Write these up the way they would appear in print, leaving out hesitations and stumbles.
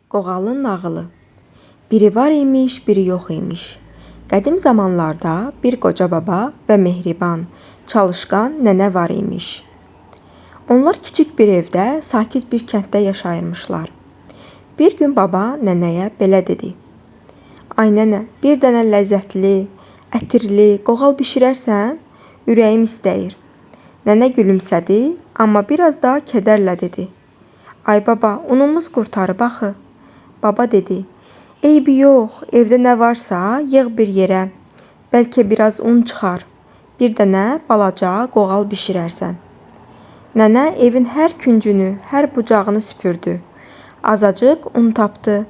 Qoğalın nağılı. Biri var imiş, biri yox imiş. Qədim zamanlarda bir qoca baba və mehriban, çalışqan nənə var imiş. Onlar kiçik bir evdə, sakit bir kənddə yaşayırmışlar. Bir gün baba nənəyə belə dedi: "Ay nənə, bir dənə ləzzətli, ətirli qoğal bişirərsən? Ürəyim istəyir." Nənə gülümsədi, amma biraz da kədərlə dedi: "Ay baba, unumuz qurtarıb axı." Baba dedi: "Eybi yox, evdə nə varsa yığ bir yerə. Bəlkə biraz un çıxar. Bir dənə balaca qoğal bişirərsən." Nənə evin hər küncünü, hər bucağını süpürdü. Azacıq un tapdı.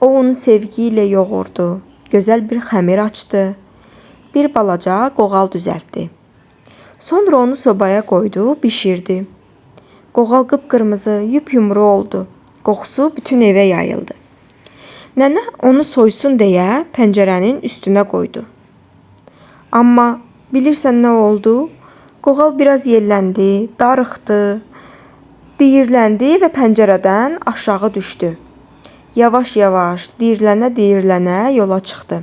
O unu sevgi ilə yoğurdu. Gözəl bir xəmir açdı. Bir balaca qoğal düzəltdi. Sonra onu sobaya qoydu, bişirdi. Qoğal qıpqırmızı, yumru oldu. Qoxusu bütün evə yayıldı. Nənə onu soysun deyə pəncərənin üstünə qoydu. Amma bilirsən nə oldu? Qoğal biraz yelləndi, darıxdı, diyirləndi və pəncərədən aşağı düşdü. Yavaş-yavaş, diyirlənə-diyirlənə yola çıxdı.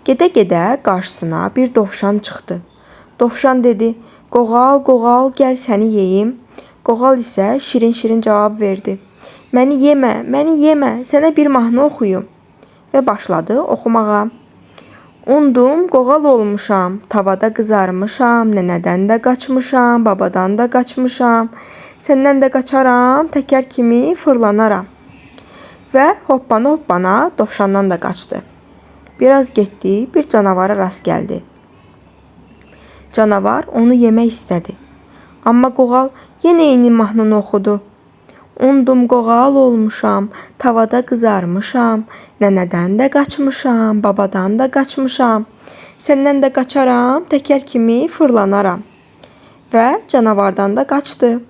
Gedə-gedə qarşısına bir dovşan çıxdı. Dovşan dedi: "Qoğal, qoğal, gəl səni yeyim." Qoğal isə şirin-şirin cavab verdi: "Məni yemə, məni yemə, sənə bir mahnı oxuyum." Və başladı oxumağa. "Undum, qoğal olmuşam, tavada qızarmışam, nənədən də qaçmışam, babadan da qaçmışam, səndən də qaçaram, təkər kimi fırlanaram." Və hoppana-hoppana dovşandan da qaçdı. Biraz getdi, bir canavara rast gəldi. Canavar onu yemək istədi. Amma qoğal yenə eyni mahnını oxudu. "Undum, qoğal olmuşam, tavada qızarmışam, nənədən də qaçmışam, babadan da qaçmışam, səndən də qaçaram, təkər kimi fırlanaram." Və canavardan da qaçdı.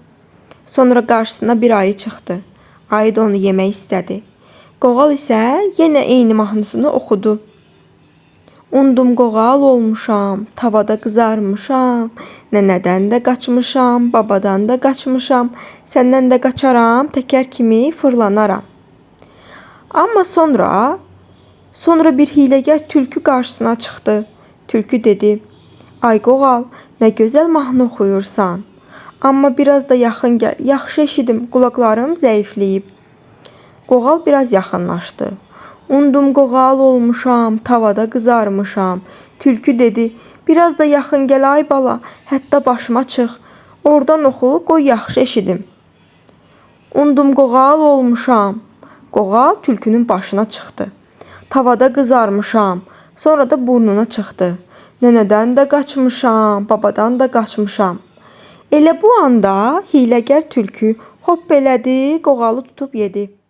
Sonra qarşısına bir ayı çıxdı. Ayı da onu yemək istədi. Qoğal isə yenə eyni mahnısını oxudu. "Undum, qoğal olmuşam, tavada qızarmışam, nənədən də qaçmışam, babadan da qaçmışam, səndən də qaçaram, təkər kimi fırlanaram." Amma sonra bir hiləgər tülkü qarşısına çıxdı. Tülkü dedi: "Ay qoğal, nə gözəl mahnı oxuyursan. Amma biraz da yaxın gəl, yaxşı eşidim, qulaqlarım zəifləyib." Qoğal biraz yaxınlaşdı. "Undum, qoğal olmuşam, tavada qızarmışam." Tülkü dedi: "Biraz da yaxın gəl ay bala, hətta başıma çıx. Oradan oxu, qoy yaxşı eşidim." "Undum, qoğal olmuşam." Qoğal tülkünün başına çıxdı. "Tavada qızarmışam." Sonra da burnuna çıxdı. "Nənədən də qaçmışam, babadan da qaçmışam." Elə bu anda hiləgər tülkü hopp elədi, qoğalı tutub yedi.